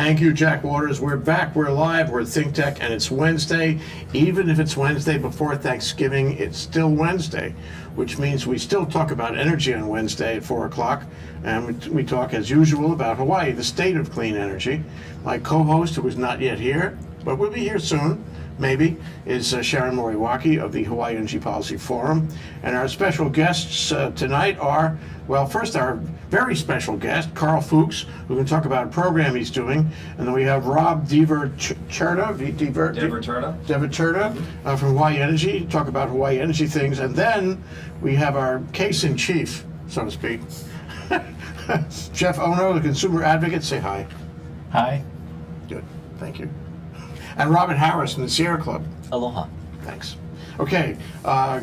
Thank you, Jack Waters. We're back, we're live, we're ThinkTech, and it's Wednesday. Even if it's Wednesday before Thanksgiving, it's still Wednesday, which means we still talk about energy on Wednesday at 4 o'clock, and we talk, as usual, about Hawaii, the state of clean energy. My co-host, who is not yet here, but will be here soon, maybe, is Sharon Moriwaki of the Hawaii Energy Policy Forum. And our special guests tonight are, well, first our very special guest, Karl Fooks, who can talk about a program he's doing. And then we have Rob Deverturda from Hawaii Energy, talk about Hawaii Energy things. And then we have our case in chief, so to speak, Jeff Ono, the Consumer Advocate. Say hi. Hi. Good, thank you. And Robert Harris from the Sierra Club. Aloha. Thanks. Okay,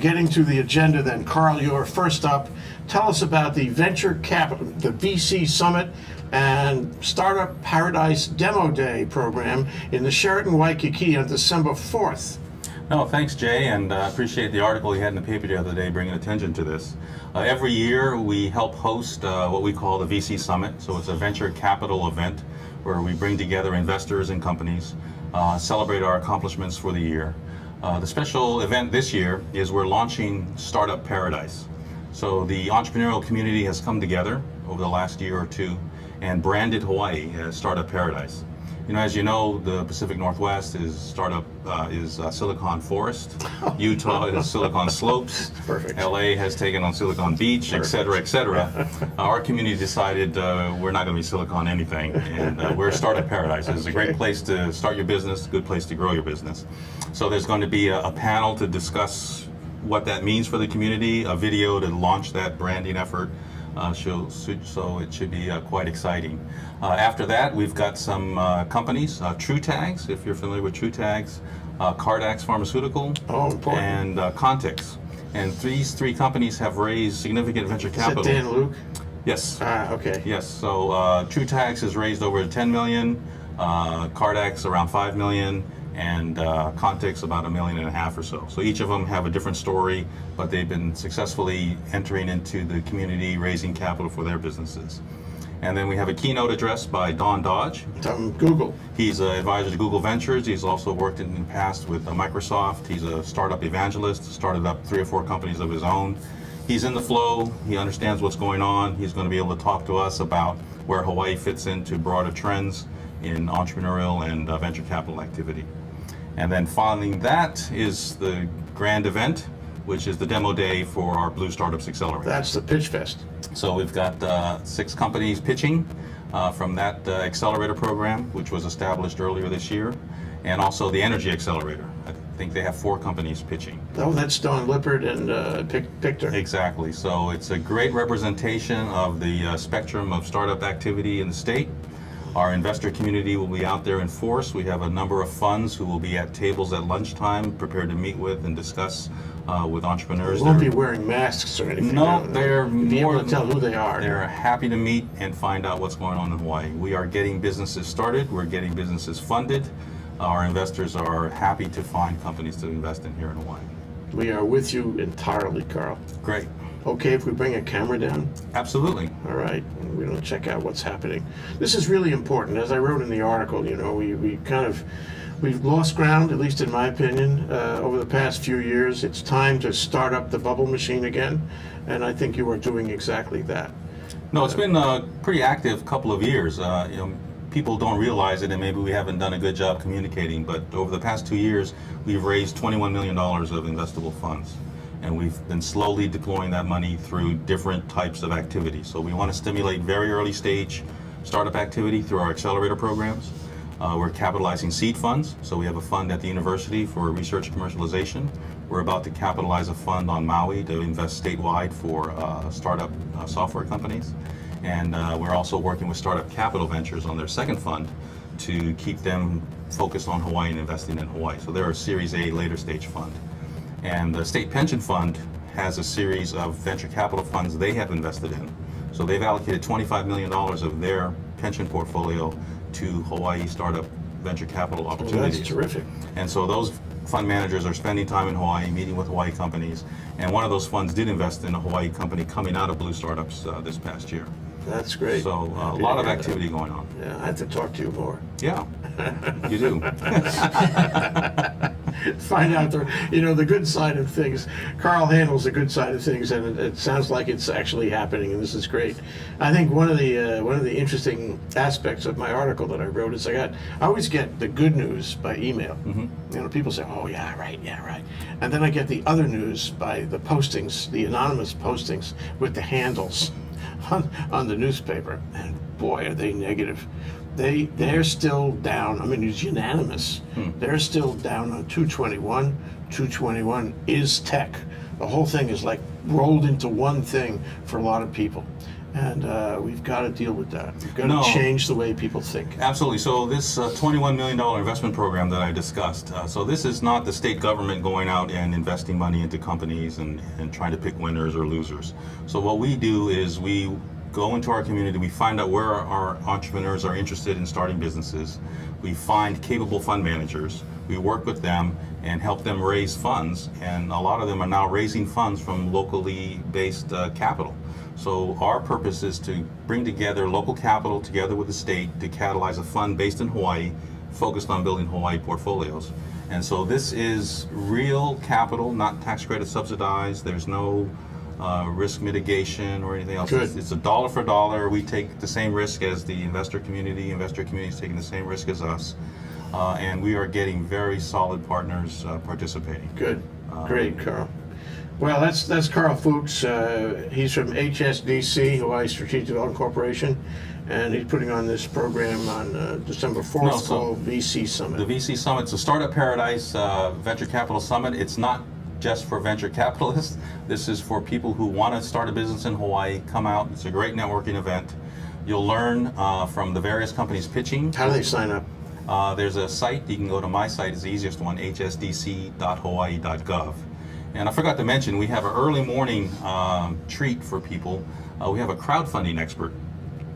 getting to the agenda then. Karl, you're first up. Tell us about the Venture Capital, the VC Summit and Startup Paradise Demo Day program in the Sheraton Waikiki on December 4th. No, thanks, Jay, and appreciate the article you had in the paper the other day bringing attention to this. Every year we help host what we call the VC Summit. So it's a venture capital event where we bring together investors and companies, celebrate our accomplishments for the year. The special event this year is we're launching Startup Paradise. So the entrepreneurial community has come together over the last year or two and branded Hawaii as Startup Paradise. You know, as you know, the Pacific Northwest is Silicon Forest. Utah is Silicon Slopes. Perfect. LA has taken on Silicon Beach, et cetera, et cetera. Our community decided we're not going to be Silicon anything, and we're Startup Paradise. It's a great place to start your business, good place to grow your business. So there's going to be a panel to discuss what that means for the community, a video to launch that branding effort. So it should be quite exciting. After that, we've got some companies, TrueTags, if you're familiar with TrueTags, Cardax Pharmaceutical, and Context. And these three companies have raised significant venture capital. Is that Dan Luke? Yes. Okay. Yes, so TrueTags has raised over 10 million, Cardax around 5 million, and Context about 1.5 million or so. So each of them have a different story, but they've been successfully entering into the community, raising capital for their businesses. And then we have a keynote address by Don Dodge. From Google. He's an advisor to Google Ventures. He's also worked in the past with Microsoft. He's a startup evangelist, started up 3 or 4 companies of his own. He's in the flow. He understands what's going on. He's going to be able to talk to us about where Hawaii fits into broader trends in entrepreneurial and venture capital activity. And then following that is the grand event, which is the demo day for our Blue Startups Accelerator. That's the Pitch Fest. So we've got 6 companies pitching from that accelerator program, which was established earlier this year, and also the Energy Accelerator. I think they have 4 companies pitching. Oh, that's Don Lippert and Pictor. Exactly. So it's a great representation of the spectrum of startup activity in the state. Our investor community will be out there in force. We have a number of funds who will be at tables at lunchtime, prepared to meet with and discuss with entrepreneurs. They won't be wearing masks or anything. No, they're more more to tell who they are. They're happy to meet and find out what's going on in Hawaii. We are getting businesses started. We're getting businesses funded. Our investors are happy to find companies to invest in here in Hawaii. We are with you entirely, Karl. Great. Okay, if we bring a camera down? Absolutely. All right, we're going to check out what's happening. This is really important. As I wrote in the article, you know, we've lost ground, at least in my opinion, over the past few years. It's time to start up the bubble machine again, and I think you are doing exactly that. No, it's been a pretty active couple of years. You know, people don't realize it, and maybe we haven't done a good job communicating, but over the past 2 years, we've raised $21 million of investable funds. And we've been slowly deploying that money through different types of activities. So we want to stimulate very early stage startup activity through our accelerator programs. We're capitalizing seed funds. So we have a fund at the university for research and commercialization. We're about to capitalize a fund on Maui to invest statewide for startup software companies. And we're also working with Startup Capital Ventures on their second fund to keep them focused on Hawaii and investing in Hawaii. So they're a Series A later stage fund. And the State Pension Fund has a series of venture capital funds they have invested in. So they've allocated $25 million of their pension portfolio to Hawaii startup venture capital opportunities. That's terrific. And so those fund managers are spending time in Hawaii, meeting with Hawaii companies, and one of those funds did invest in a Hawaii company coming out of Blue Startups this past year. That's great. So a Happy to lot of hear that. activity going on. Yeah, I have to talk to you more. Yeah, you do. Find out the good side of things. Karl handles the good side of things, and it sounds like it's actually happening, and this is great. I think one of the interesting aspects of my article that I wrote is I always get the good news by email. People say, "Oh yeah, right, and then I get the other news by the postings, the anonymous postings with the handles on the newspaper, and boy, are they negative. They're still down. I mean, it's unanimous. They're still down on 221. 221 is tech. The whole thing is like rolled into one thing for a lot of people. And we've got to deal with that. We've got to change the way people think. Absolutely. So this $21 million investment program that I discussed, so this is not the state government going out and investing money into companies and trying to pick winners or losers. So what we do is we go into our community, we find out where our entrepreneurs are interested in starting businesses. We find capable fund managers. We work with them and help them raise funds. And a lot of them are now raising funds from locally based capital. So our purpose is to bring together local capital together with the state to catalyze a fund based in Hawaii, focused on building Hawaii portfolios. And so this is real capital, not tax credit subsidized. There's no risk mitigation or anything else. Good. It's a dollar for dollar. We take the same risk as the investor community. Investor community is taking the same risk as us. And we are getting very solid partners participating. Good. Great, Karl. Well, that's Karl Fooks. He's from HSBC, Hawaii Strategic Development Corporation, and he's putting on this program on December 4th called VC Summit. The VC Summit, it's a Startup Paradise Venture Capital Summit. It's not just for venture capitalists. This is for people who want to start a business in Hawaii. Come out. It's a great networking event. You'll learn from the various companies pitching. How do they sign up? There's a site. You can go to my site. It's the easiest one, hsdc.hawaii.gov. And I forgot to mention, we have an early morning treat for people. We have a crowdfunding expert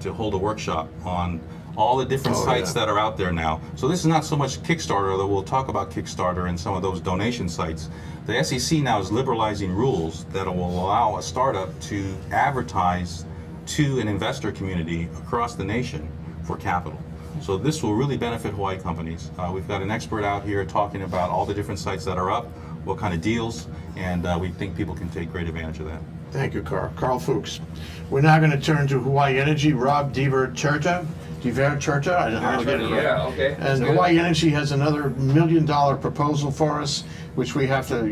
to hold a workshop on all the different sites that are out there now. So this is not so much Kickstarter, although we'll talk about Kickstarter and some of those donation sites. The SEC now is liberalizing rules that will allow a startup to advertise to an investor community across the nation for capital. So this will really benefit Hawaii companies. We've got an expert out here talking about all the different sites that are up, what kind of deals, and we think people can take great advantage of that. Thank you, Karl. Karl Fooks. We're now going to turn to Hawaii Energy, Rob Diverturta. I don't know how to get it right. Yeah, okay. And Hawaii Energy has another $1 million proposal for us, which we have to,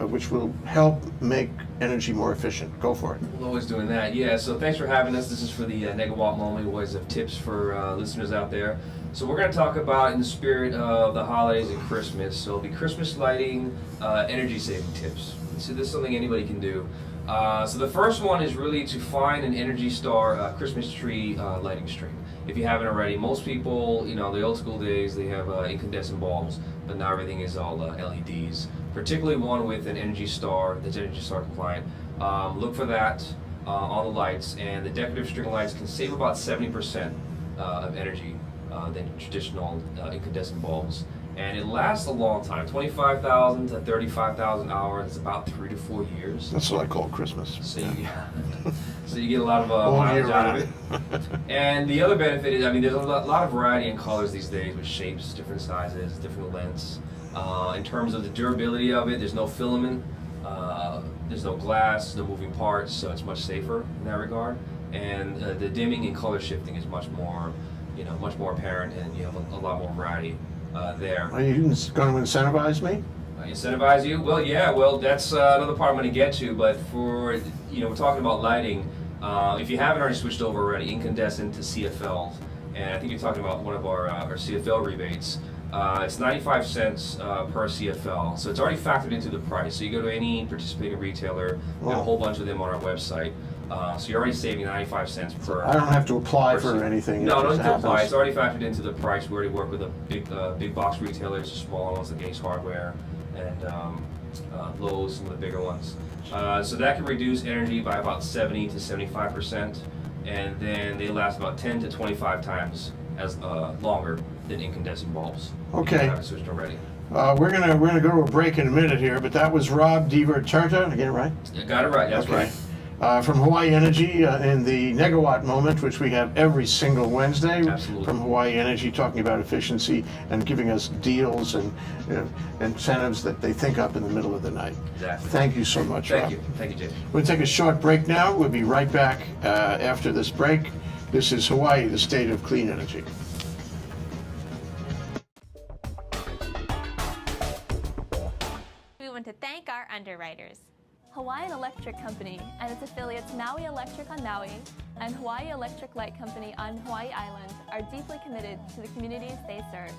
which will help make energy more efficient. Go for it. We're always doing that. Yeah, so thanks for having us. This is for the Negawatt moment. We always have tips for listeners out there. So we're going to talk about, in the spirit of the holidays and Christmas, so it'll be Christmas lighting, energy saving tips. So this is something anybody can do. So the first one is really to find an Energy Star Christmas tree lighting string. If you haven't already, most people, the old school days, they have incandescent bulbs, but now everything is all LEDs. Particularly one with an Energy Star that's Energy Star compliant. Look for that on the lights, and the decorative string lights can save about 70% of energy than traditional incandescent bulbs. And it lasts a long time, 25,000 to 35,000 hours. It's about 3 to 4 years. That's what I call Christmas. So you get a lot of mileage out of it. And the other benefit is, there's a lot of variety in colors these days, with shapes, different sizes, different lengths. In terms of the durability of it, there's no filament, there's no glass, no moving parts, so it's much safer in that regard. And the dimming and color shifting is much more apparent, and you have a lot more variety there. Are you going to incentivize me? Incentivize you? Well, yeah. Well, that's another part I'm going to get to. But for we're talking about lighting. If you haven't already switched over already, incandescent to CFL, and I think you're talking about one of our CFL rebates. It's 95 cents per CFL, so it's already factored into the price. So you go to any participating retailer, we have a whole bunch of them on our website. So you're already saving 95 cents per. I don't have to apply for anything. No, don't have to apply. It's already factored into the price. We already work with a big box retailers, small ones like Ace Hardware and Lowe's, some of the bigger ones. So that can reduce energy by about 70 to 75%, and then they last about 10 to 25 times as longer than incandescent bulbs. Okay. If you haven't switched already. We're gonna go to a break in a minute here, but that was Rob Diverturta. I get it right? You got it right. That's Okay. right. From Hawaii Energy in the Negawatt Moment, which we have every single Wednesday. Absolutely. From Hawaii Energy talking about efficiency and giving us deals and incentives that they think up in the middle of the night. Exactly. Thank you so much, Rob. Thank you, Jay. We'll take a short break now. We'll be right back after this break. This is Hawaii, the state of clean energy. We want to thank our underwriters. Hawaiian Electric Company and its affiliates Maui Electric on Maui and Hawaii Electric Light Company on Hawaii Island are deeply committed to the communities they serve.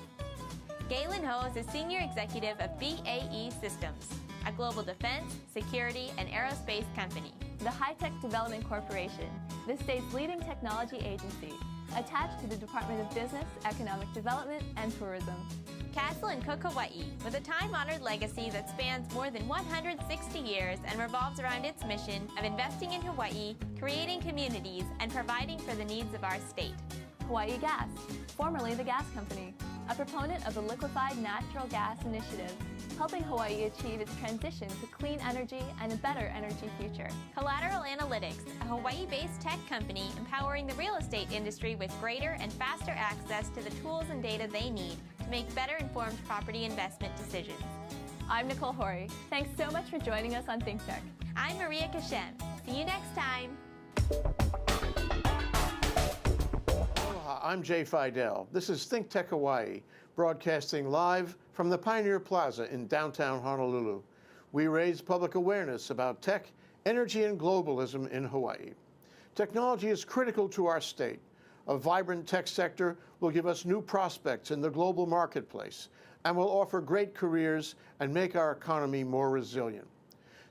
Galen Ho is a senior executive of BAE Systems, a global defense, security, and aerospace company. The High-Tech Development Corporation, the state's leading technology agency, attached to the Department of Business, Economic Development, and Tourism. Castle and Cook Hawaii, with a time-honored legacy that spans more than 160 years and revolves around its mission of investing in Hawaii, creating communities, and providing for the needs of our state. Hawaii Gas, formerly the Gas Company, a proponent of the liquefied natural gas initiative, helping Hawaii achieve its transition to clean energy and a better energy future. Collateral Analytics, a Hawaii-based tech company empowering the real estate industry with greater and faster access to the tools and data they need to make better informed property investment decisions. I'm Nicole Hori. Thanks so much for joining us on ThinkTech. I'm Maria Kashem. See you next time. Aloha, I'm Jay Fidell. This is ThinkTech Hawaii, broadcasting live from the Pioneer Plaza in downtown Honolulu. We raise public awareness about tech, energy, and globalism in Hawaii. Technology is critical to our state. A vibrant tech sector will give us new prospects in the global marketplace and will offer great careers and make our economy more resilient.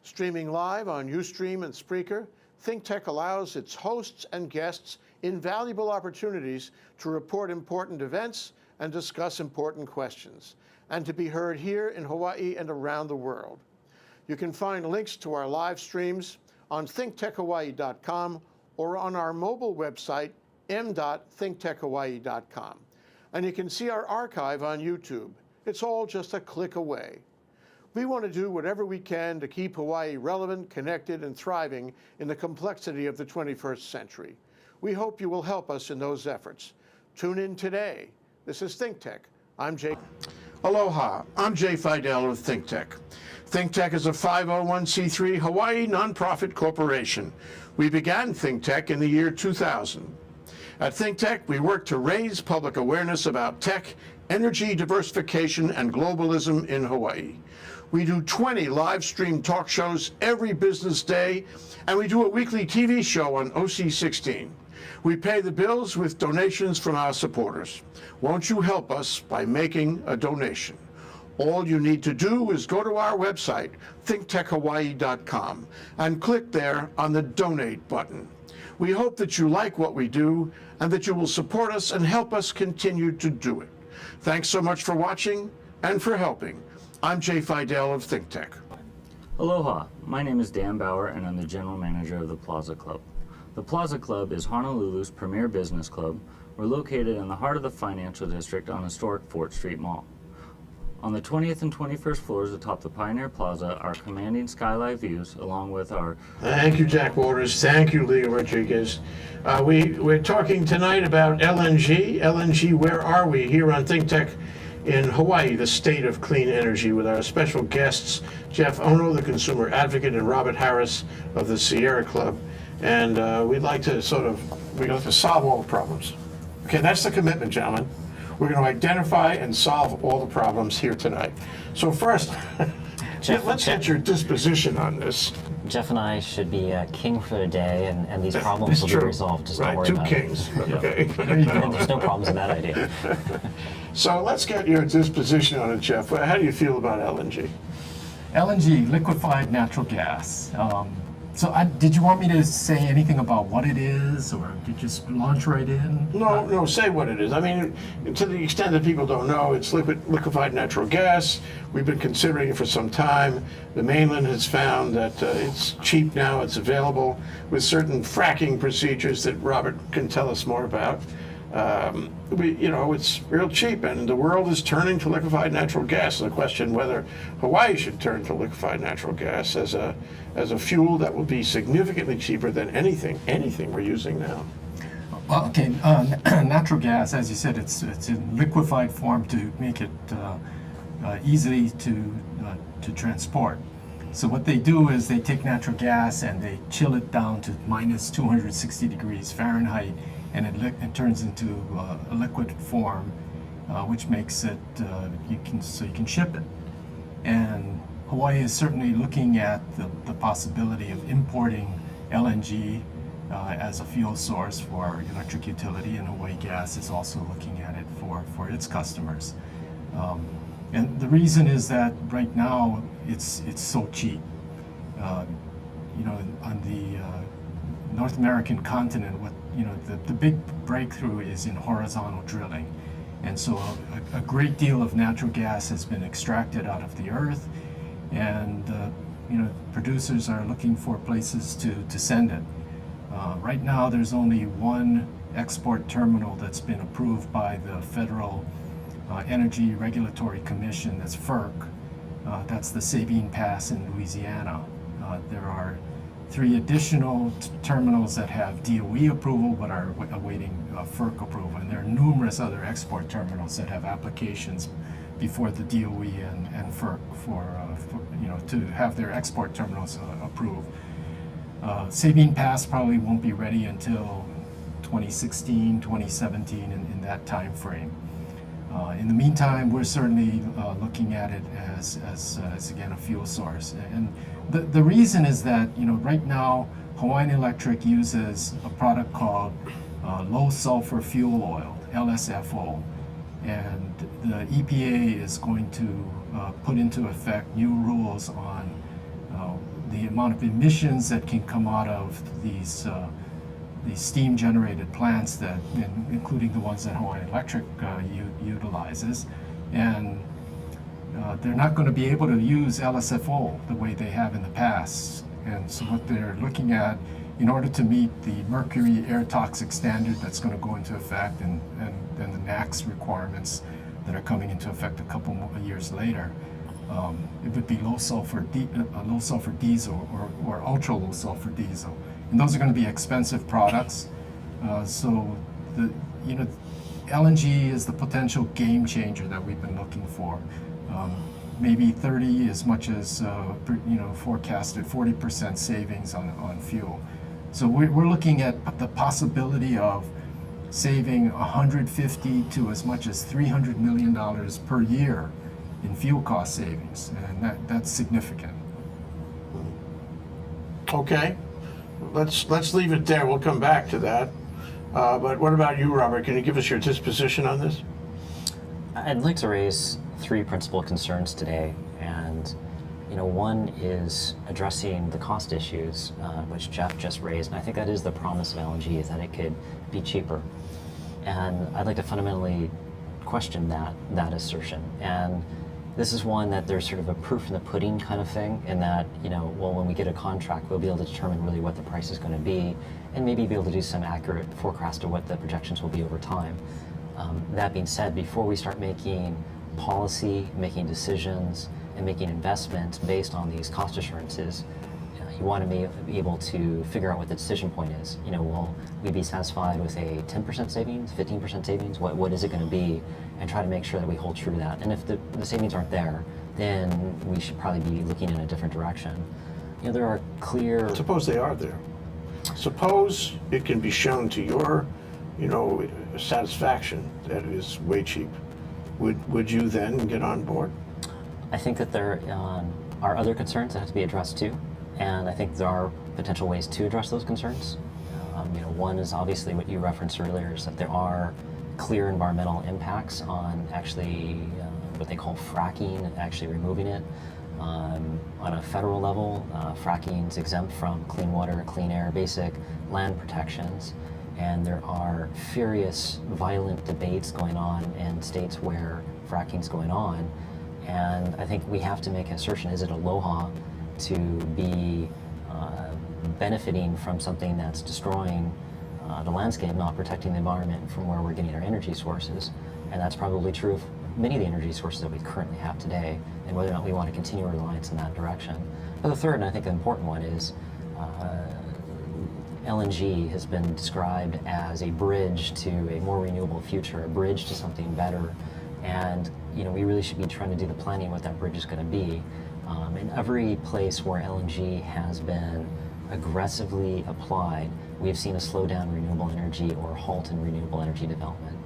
Streaming live on Ustream and Spreaker, ThinkTech allows its hosts and guests invaluable opportunities to report important events and discuss important questions, and to be heard here in Hawaii and around the world. You can find links to our live streams on thinktechhawaii.com or on our mobile website, m.thinktechhawaii.com. And you can see our archive on YouTube. It's all just a click away. We want to do whatever we can to keep Hawaii relevant, connected, and thriving in the complexity of the 21st century. We hope you will help us in those efforts. Tune in today. This is ThinkTech. I'm Jay. Aloha. I'm Jay Fidell of ThinkTech. ThinkTech is a 501c3 Hawaii nonprofit corporation. We began ThinkTech in the year 2000. At ThinkTech, we work to raise public awareness about tech, energy diversification, and globalism in Hawaii. We do 20 live stream talk shows every business day, and we do a weekly TV show on OC16. We pay the bills with donations from our supporters. Won't you help us by making a donation? All you need to do is go to our website, thinktechhawaii.com, and click there on the Donate button. We hope that you like what we do and that you will support us and help us continue to do it. Thanks so much for watching and for helping. I'm Jay Fidell of ThinkTech. Aloha, my name is Dan Bauer and I'm the General Manager of the Plaza Club. The Plaza Club is Honolulu's premier business club. We're located in the heart of the financial district on historic Fort Street Mall. On the 20th and 21st floors atop the Pioneer Plaza are commanding skyline views along with our... Thank you, Jack Waters. Thank you, Leo Rodriguez. We're talking tonight about LNG. LNG, where are we? Here on ThinkTech in Hawaii, the state of clean energy, with our special guests, Jeff Ono, the consumer advocate, and Robert Harris of the Sierra Club. And we'd like to we'd like to solve all the problems. Okay, that's the commitment, gentlemen. We're going to identify and solve all the problems here tonight. So first, let's get your disposition on this. Jeff and I should be king for the day, and these problems will be resolved. Just don't worry about it. Right, 2 kings. Okay. And there's no problems in that idea. So let's get your disposition on it, Jeff. How do you feel about LNG? LNG, liquefied natural gas. Did you want me to say anything about what it is, or did you just launch right in? No, say what it is. I mean, to the extent that people don't know, it's liquefied natural gas. We've been considering it for some time. The mainland has found that it's cheap now, it's available with certain fracking procedures that Robert can tell us more about. it's real cheap, and the world is turning to liquefied natural gas. The question whether Hawaii should turn to liquefied natural gas as a fuel that will be significantly cheaper than anything we're using now. Well, okay, natural gas, as you said, it's in liquefied form to make it easily to transport. So what they do is they take natural gas and they chill it down to minus 260 degrees Fahrenheit, and it turns into a liquid form, which makes it you can ship it. And Hawaii is certainly looking at the possibility of importing LNG as a fuel source for our electric utility, and Hawaii Gas is also looking at it for its customers. And the reason is that right now it's so cheap. On the North American continent, the big breakthrough is in horizontal drilling, and so a great deal of natural gas has been extracted out of the earth, and producers are looking for places to send it. Right now, there's only one export terminal that's been approved by the Federal Energy Regulatory Commission, that's FERC. That's the Sabine Pass in Louisiana. There are 3 additional terminals that have DOE approval but are awaiting FERC approval, and there are numerous other export terminals that have applications before the DOE and FERC for to have their export terminals approved. Sabine Pass probably won't be ready until 2016, 2017, in that time frame. In the meantime, we're certainly looking at it as again a fuel source, and the reason is that right now Hawaiian Electric uses a product called low sulfur fuel oil, LSFO, and the EPA is going to put into effect new rules on the amount of emissions that can come out of these steam-generated plants, that, including the ones that Hawaiian Electric utilizes, and they're not going to be able to use LSFO the way they have in the past. And so what they're looking at, in order to meet the mercury air toxic standard that's going to go into effect, and the NAAQS requirements that are coming into effect a couple more years later, it would be low sulfur diesel or ultra low sulfur diesel, and those are going to be expensive products. So LNG is the potential game changer that we've been looking for. Maybe 30, as much as forecasted 40% savings on fuel. So we're looking at the possibility of saving 150 to as much as $300 million per year in fuel cost savings, and that's significant. Okay, let's leave it there. We'll come back to that. But what about you, Robert? Can you give us your disposition on this? I'd like to raise 3 principal concerns today, and one is addressing the cost issues, which Jeff just raised, and I think that is the promise of LNG, is that it could be cheaper. And I'd like to fundamentally question that assertion. And this is one that there's sort of a proof in the pudding kind of thing, in that, when we get a contract, we'll be able to determine really what the price is going to be, and maybe be able to do some accurate forecast of what the projections will be over time. That being said, before we start making policy, making decisions, and making investments based on these cost assurances, you want to be able to figure out what the decision point is. Will we be satisfied with a 10% savings, 15% savings? What is it going to be? And try to make sure that we hold true to that. And if the savings aren't there, then we should probably be looking in a different direction. There are clear... Suppose they are there. Suppose it can be shown to your, satisfaction that it is way cheap. Would you then get on board? I think that there are other concerns that have to be addressed too. And I think there are potential ways to address those concerns. One is obviously what you referenced earlier, is that there are clear environmental impacts on actually what they call fracking, actually removing it. On a federal level, fracking is exempt from clean water, clean air, basic land protections. And there are furious, violent debates going on in states where fracking is going on. And I think we have to make an assertion: is it aloha to be benefiting from something that's destroying the landscape, not protecting the environment from where we're getting our energy sources. And that's probably true of many of the energy sources that we currently have today, and whether or not we want to continue our reliance in that direction. But the third, and I think the important one, is LNG has been described as a bridge to a more renewable future, a bridge to something better. And we really should be trying to do the planning what that bridge is going to be. In every place where LNG has been aggressively applied, we've seen a slowdown in renewable energy or halt in renewable energy development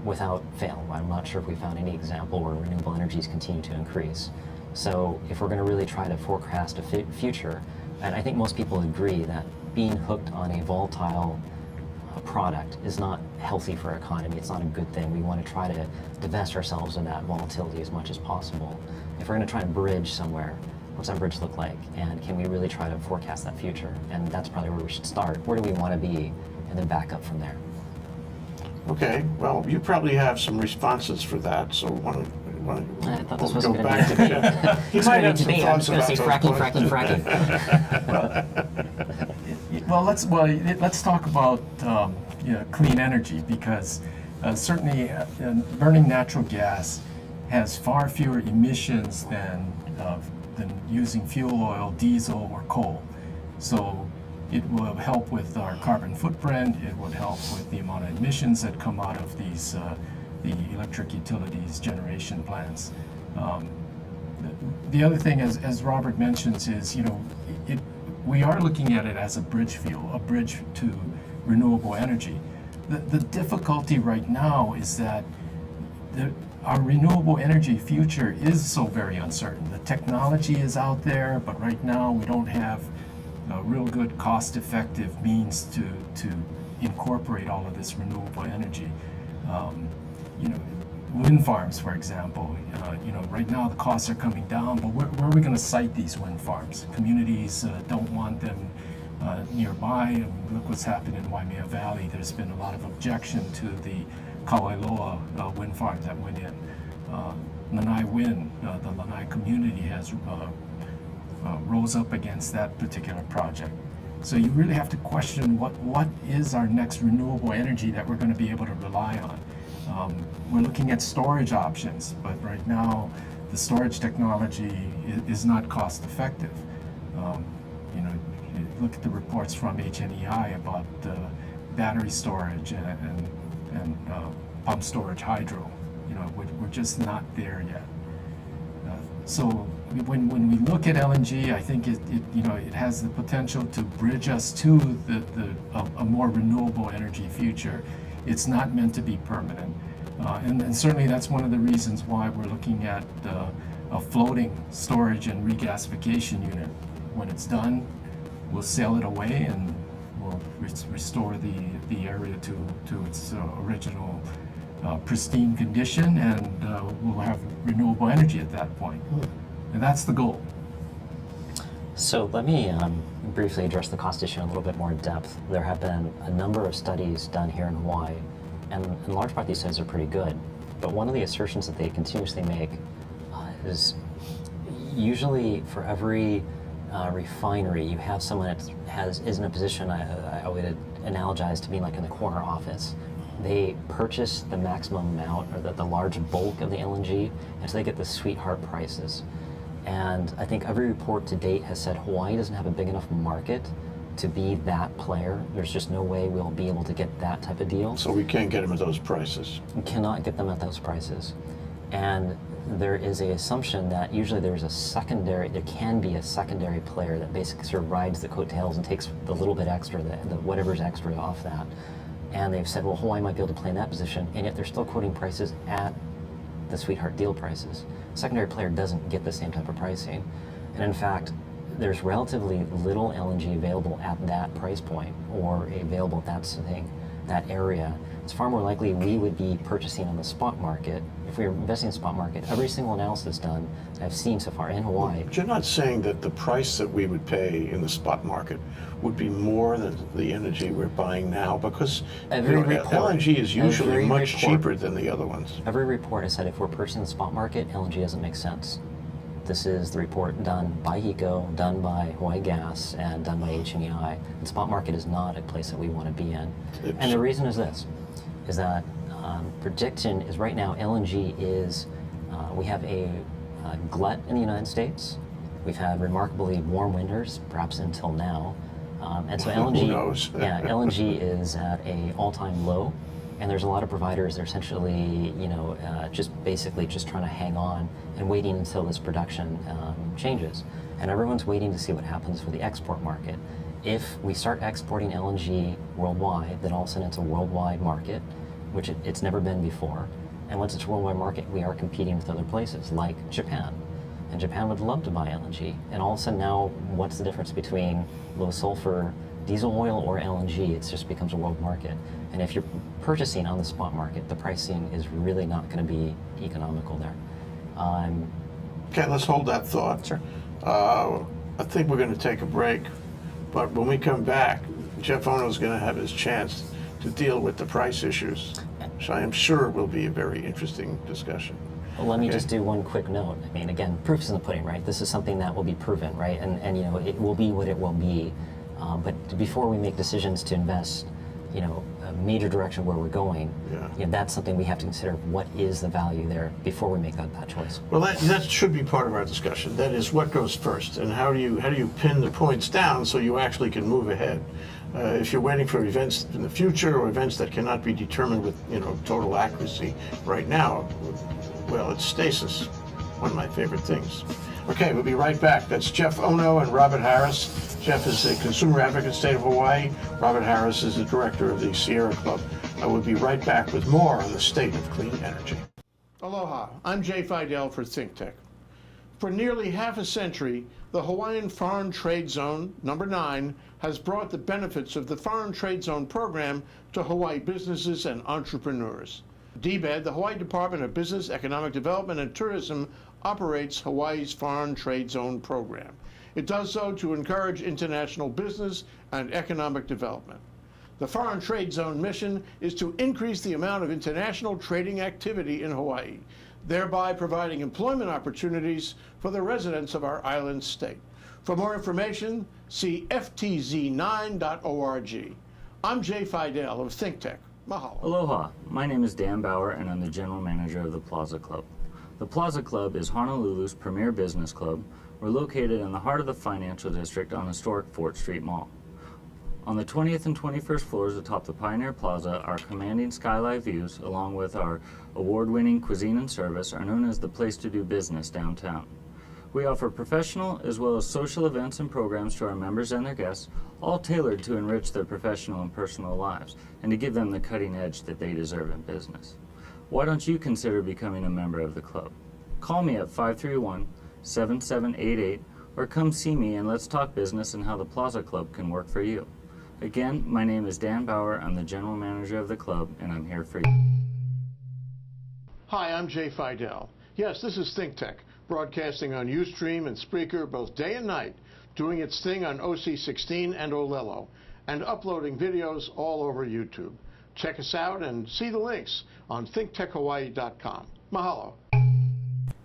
without fail. I'm not sure if we found any example where renewable energies continue to increase. So if we're going to really try to forecast a future, and I think most people agree that being hooked on a volatile product is not healthy for our economy. It's not a good thing. We want to try to divest ourselves of that volatility as much as possible. If we're going to try and bridge somewhere, what's that bridge look like? And can we really try to forecast that future? And that's probably where we should start. Where do we want to be? And then back up from there. Okay, well, you probably have some responses for that, so why don't I thought this we'll wasn't go going back to to be Jeff. He it's might going have to some be me. I'm thoughts just going to say about those fracking. Well, let's talk about clean energy, because certainly burning natural gas has far fewer emissions than using fuel oil, diesel, or coal. So it will help with our carbon footprint. It would help with the amount of emissions that come out of these the electric utilities generation plants. The other thing, as Robert mentions, is we are looking at it as a bridge fuel, a bridge to renewable energy. The difficulty right now is that our renewable energy future is so very uncertain. The technology is out there, but right now we don't have real good cost-effective means to incorporate all of this renewable energy. Wind farms, for example, right now the costs are coming down, but where are we going to site these wind farms? Communities don't want them nearby. Look what's happened in Waimea Valley. There's been a lot of objection to the Kauailoa wind farm that went in. Lanai Wind, the Lanai community has rose up against that particular project. So you really have to question what is our next renewable energy that we're going to be able to rely on. We're looking at storage options, but right now the storage technology is not cost effective. Look at the reports from HNEI about battery storage and pump storage hydro. We're just not there yet. So when we look at LNG, I think it has the potential to bridge us to a more renewable energy future. It's not meant to be permanent, and certainly that's one of the reasons why we're looking at a floating storage and regasification unit. When it's done, we'll sail it away and we'll restore the area to its original pristine condition, and we'll have renewable energy at that point. And that's the goal. So let me briefly address the cost issue in a little bit more depth. There have been a number of studies done here in Hawaii, and in large part these studies are pretty good. But one of the assertions that they continuously make is usually for every refinery, you have someone that is in a position I would analogize to being like in the corner office. They purchase the maximum amount, or the large bulk of the LNG, and so they get the sweetheart prices. And I think every report to date has said Hawaii doesn't have a big enough market to be that player. There's just no way we'll be able to get that type of deal. So we can't get them at those prices. We cannot get them at those prices. And there is an assumption that usually there can be a secondary player that basically sort of rides the coattails and takes the little bit extra, whatever's extra off that. And they've said, well, Hawaii might be able to play in that position, and yet they're still quoting prices at the sweetheart deal prices. A secondary player doesn't get the same type of pricing. And in fact, there's relatively little LNG available at that price point, or available at that area. It's far more likely we would be purchasing on the spot market. If we were investing in the spot market, every single analysis done that I've seen so far in Hawaii. But you're not saying that the price that we would pay in the spot market would be more than the energy we're buying now, because LNG is usually much cheaper than the other ones. Every report has said if we're purchasing the spot market, LNG doesn't make sense. This is the report done by HECO, done by Hawaii Gas, and done by HNEI. The spot market is not a place that we want to be in. And the reason is this, is that prediction is right now LNG is, we have a glut in the United States. We've had remarkably warm winters, perhaps until now. And so LNG, Who knows? yeah, LNG is at an all-time low. And there's a lot of providers that are essentially, just basically just trying to hang on and waiting until this production changes. And everyone's waiting to see what happens for the export market. If we start exporting LNG worldwide, then all of a sudden it's a worldwide market, which it's never been before. And once it's a worldwide market, we are competing with other places like Japan. And Japan would love to buy LNG. And all of a sudden now, what's the difference between low sulfur diesel oil or LNG? It just becomes a world market. And if you're purchasing on the spot market, the pricing is really not going to be economical there. Okay, let's hold that thought. Sure. I think we're going to take a break, but when we come back, Jeff Ono is going to have his chance to deal with the price issues. So I am sure it will be a very interesting discussion. Well, let me Okay. just do one quick note. I mean, again, proof is in the pudding, right? This is something that will be proven, right? And it will be what it will be. But before we make decisions to invest, a major direction where we're going, that's something we have to consider. What is the value there before we make that choice? Well, that should be part of our discussion. That is, what goes first, and how do you pin the points down so you actually can move ahead? If you're waiting for events in the future or events that cannot be determined with total accuracy right now, well, it's stasis. One of my favorite things. Okay, we'll be right back. That's Jeff Ono and Robert Harris. Jeff is a consumer advocate, state of Hawaii. Robert Harris is the director of the Sierra Club. I will be right back with more on the state of clean energy. Aloha, I'm Jay Fidell for ThinkTech. For nearly half a century, the Hawaiian Foreign Trade Zone, number 9, has brought the benefits of the Foreign Trade Zone program to Hawaii businesses and entrepreneurs. DBED, the Hawaii Department of Business, Economic Development and Tourism, operates Hawaii's Foreign Trade Zone program. It does so to encourage international business and economic development. The Foreign Trade Zone mission is to increase the amount of international trading activity in Hawaii, thereby providing employment opportunities for the residents of our island state. For more information, see ftz9.org. I'm Jay Fidell of ThinkTech. Mahalo. Aloha, my name is Dan Bauer and I'm the General Manager of the Plaza Club. The Plaza Club is Honolulu's premier business club. We're located in the heart of the financial district on historic Fort Street Mall. On the 20th and 21st floors atop the Pioneer Plaza, our commanding skyline views, along with our award-winning cuisine and service, are known as the place to do business downtown. We offer professional as well as social events and programs to our members and their guests, all tailored to enrich their professional and personal lives and to give them the cutting edge that they deserve in business. Why don't you consider becoming a member of the club? Call me at 531-7788 or come see me and let's talk business and how the Plaza Club can work for you. Again, my name is Dan Bauer. I'm the General Manager of the club and I'm here for you. Hi, I'm Jay Fidell. Yes, this is ThinkTech, broadcasting on Ustream and Spreaker both day and night, doing its thing on OC16 and Olelo, and uploading videos all over YouTube. Check us out and see the links on thinktechhawaii.com. Mahalo.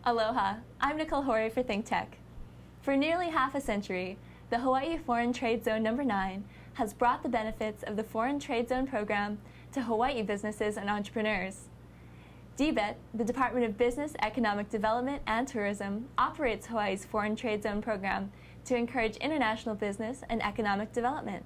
Aloha, I'm Nicole Hori for ThinkTech. For nearly half a century, the Hawaii Foreign Trade Zone number 9 has brought the benefits of the Foreign Trade Zone program to Hawaii businesses and entrepreneurs. DBET, the Department of Business, Economic Development and Tourism, operates Hawaii's Foreign Trade Zone program to encourage international business and economic development.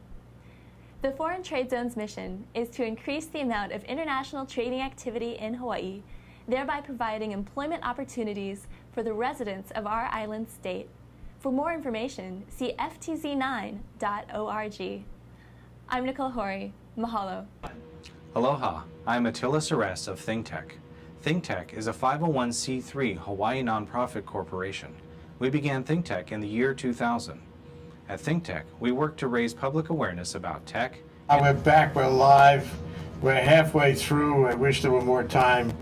The Foreign Trade Zone's mission is to increase the amount of international trading activity in Hawaii, thereby providing employment opportunities for the residents of our island state. For more information, see ftz9.org. I'm Nicole Hori. Mahalo. Aloha, I'm Attila Seres of ThinkTech. ThinkTech is a 501c3 Hawaii nonprofit corporation. We began ThinkTech in the year 2000. At ThinkTech, we work to raise public awareness about tech. We're back, we're live, we're halfway through. I wish there were more time.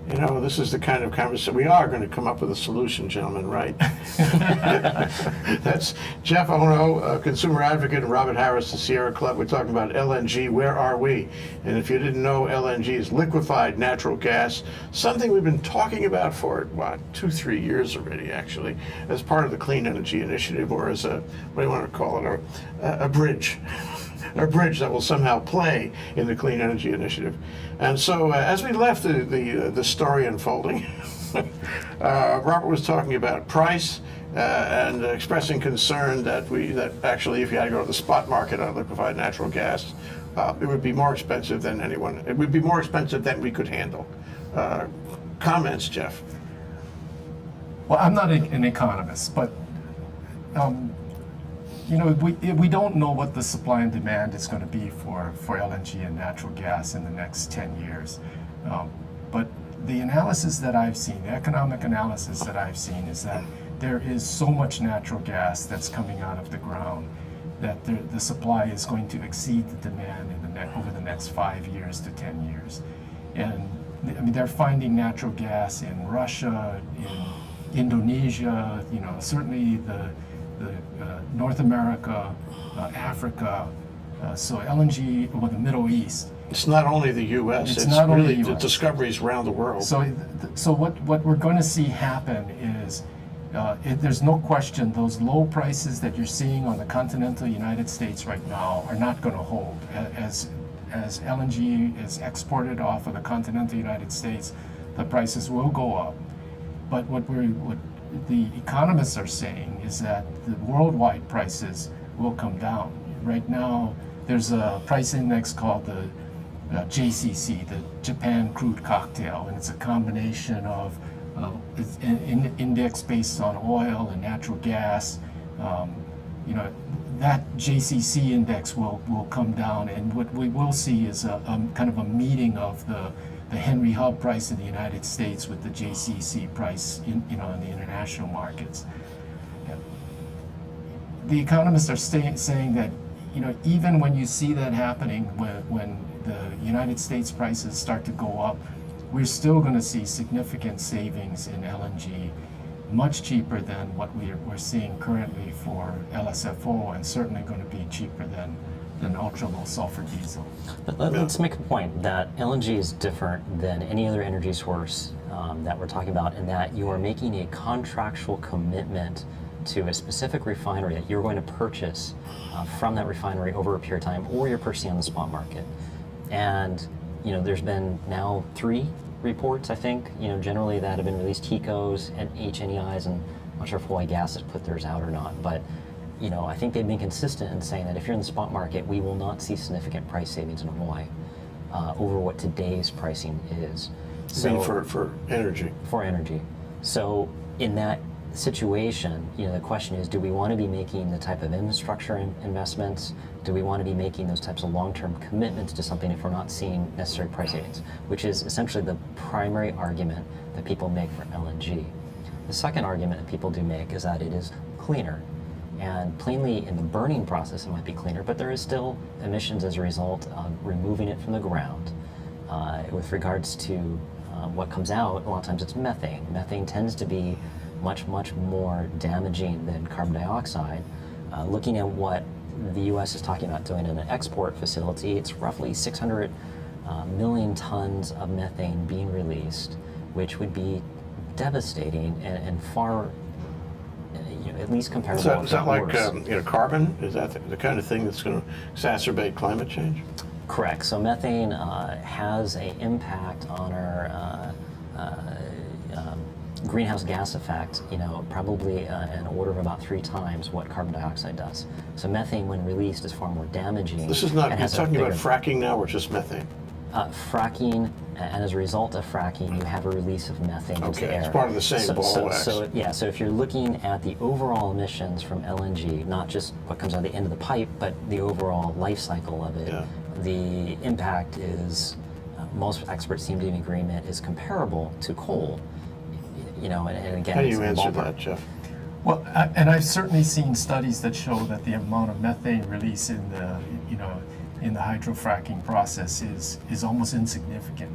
You know, this is the kind of conversation, we are going to come up with a solution, gentlemen, right? That's Jeff Ono, Consumer Advocate, and Robert Harris, the Sierra Club. We're talking about LNG, where are we? And if you didn't know, LNG is liquefied natural gas, something we've been talking about for, what, 2-3 years already, actually, as part of the Clean Energy Initiative, or as a, what do you want to call it, a bridge. A bridge that will somehow play in the Clean Energy Initiative. And so as we left the story unfolding, Robert was talking about price and expressing concern that actually if you had to go to the spot market on liquefied natural gas, it would be more expensive than it would be more expensive than we could handle. Comments, Jeff? Well, I'm not an economist, but you know, we don't know what the supply and demand is going to be for LNG and natural gas in the next 10 years. But the analysis that I've seen, the economic analysis that I've seen, is that there is so much natural gas that's coming out of the ground that the supply is going to exceed the demand over the next 5 years to 10 years. And I mean, they're finding natural gas in Russia, in Indonesia, you know, certainly the North America, Africa, so LNG, or the Middle East. It's not only the U.S., it's not only really the the US. discoveries around the world. So what we're going to see happen is, there's no question those low prices that you're seeing on the continental United States right now are not going to hold. As LNG is exported off of the continental United States, the prices will go up. But what the economists are saying is that the worldwide prices will come down. Right now, there's a price index called the JCC, the Japan Crude Cocktail, and it's a combination of it's an index based on oil and natural gas. You know, that JCC index will come down, and what we will see is a kind of a meeting of the Henry Hub price in the United States with the JCC price in the international markets. The economists are saying that, you know, even when you see that happening, when the United States prices start to go up, we're still going to see significant savings in LNG, much cheaper than what we're seeing currently for LSFO, and certainly going to be cheaper than ultra low sulfur diesel. But let's make a point that LNG is different than any other energy source that we're talking about, in that you are making a contractual commitment to a specific refinery that you're going to purchase from that refinery over a period of time, or you're purchasing on the spot market. And you know, there's been now 3 reports, I think, you know, generally that have been released, HECOs and HNEIs, and I'm not sure if Hawaii Gas has put theirs out or not, but you know, I think they've been consistent in saying that if you're in the spot market, we will not see significant price savings in Hawaii over what today's pricing is. So for energy. For energy. So in that situation, you know, the question is, do we want to be making the type of infrastructure investments? Do we want to be making those types of long-term commitments to something if we're not seeing necessary price savings, which is essentially the primary argument that people make for LNG. The second argument that people do make is that it is cleaner. And plainly, in the burning process, it might be cleaner, but there is still emissions as a result of removing it from the ground. With regards to what comes out, a lot of times it's methane. Methane tends to be much, much more damaging than carbon dioxide. Looking at what the U.S. is talking about doing in an export facility, it's roughly 600 million tons of methane being released, which would be devastating and far, you know, at least comparable. Is that like worse. you know, carbon? Is that the kind of thing that's going to exacerbate climate change? Correct. So methane has an impact on our greenhouse gas effect, you know, probably an order of about 3 times what carbon dioxide does. So methane, when released, is far more damaging. This is not, and you're has a talking about bigger- fracking now, or just methane? Fracking, and as a result of fracking, you have a release of methane into the Okay, air. it's part of the same ball of wax. So yeah, so if you're looking at the overall emissions from LNG, not just what comes out of the end of the pipe, but the overall life cycle of it, Yeah. the impact is, most experts seem to be in agreement, is comparable to coal. You know, and again, How do it's you a answer ballpark. that, Jeff? Well, and I've certainly seen studies that show that the amount of methane release in the hydrofracking process is almost insignificant.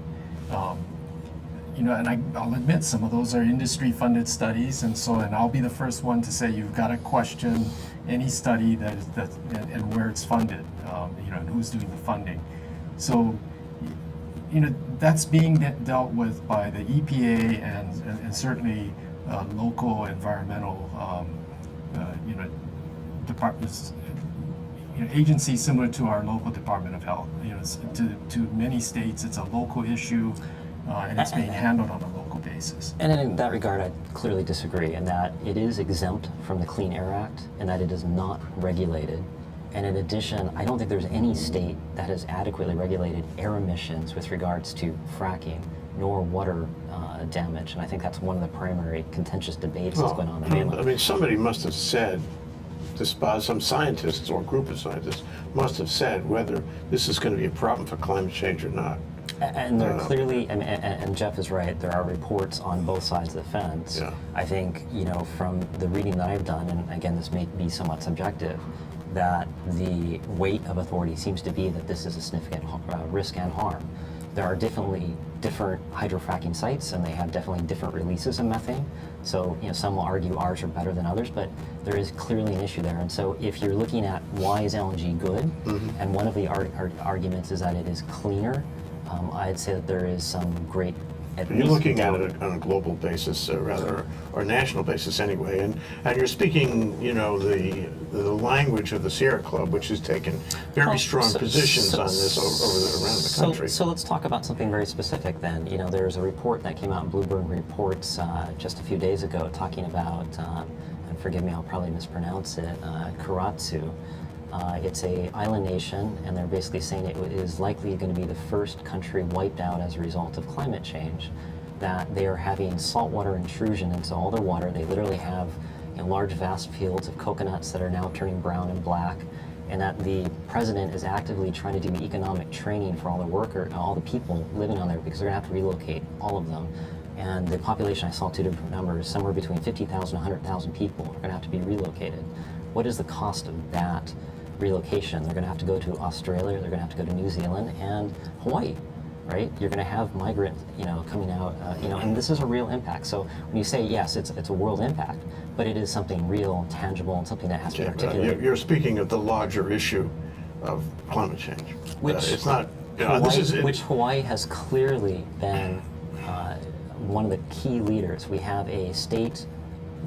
and I'll admit some of those are industry-funded studies, and I'll be the first one to say you've got to question any study and where it's funded, and who's doing the funding. So, that's being dealt with by the EPA and certainly local environmental, departments, agencies similar to our local Department of Health. To many states, it's a local issue, and it's being handled on a local basis. And in that regard, I clearly disagree in that it is exempt from the Clean Air Act and that it is not regulated. And in addition, I don't think there's any state that has adequately regulated air emissions with regards to fracking, nor water damage. And I think that's one of the primary contentious debates that's going on in the mainland. I mean, somebody must have said, some scientists or group of scientists must have said whether this is going to be a problem for climate change or not. And there are clearly, and Jeff is right, there are reports on both sides of the fence. Yeah. I think, from the reading that I've done, and again, this may be somewhat subjective, that the weight of authority seems to be that this is a significant risk and harm. There are definitely different hydrofracking sites, and they have definitely different releases of methane. So, some will argue ours are better than others, but there is clearly an issue there. And so, if you're looking at why is LNG good, and one of the arguments is that it is cleaner, I'd say that there is some great. You're looking at it on a global basis, or national basis anyway, and you're speaking, the language of the Sierra Club, which has taken very strong positions on this around the country. So let's talk about something very specific then. There's a report that came out in Bloomberg Reports just a few days ago talking about, and forgive me, I'll probably mispronounce it, Kuratsu. It's a island nation, and they're basically saying it is likely going to be the first country wiped out as a result of climate change. That they are having saltwater intrusion into all their water. They literally have large, vast fields of coconuts that are now turning brown and black, and that the president is actively trying to do economic training for all the people living on there, because they're going to have to relocate all of them. And the population, I saw two different numbers, somewhere between 50,000 and 100,000 people are going to have to be relocated. What is the cost of that relocation? They're going to have to go to Australia, they're going to have to go to New Zealand and Hawaii, right? You're going to have migrants, coming out, and this is a real impact. So when you say, yes, it's a world impact, but it is something real, tangible, and something that has to be articulated. You're speaking of the larger issue of climate change. Which it's not, which Hawaii has clearly been one of the key leaders. We have a state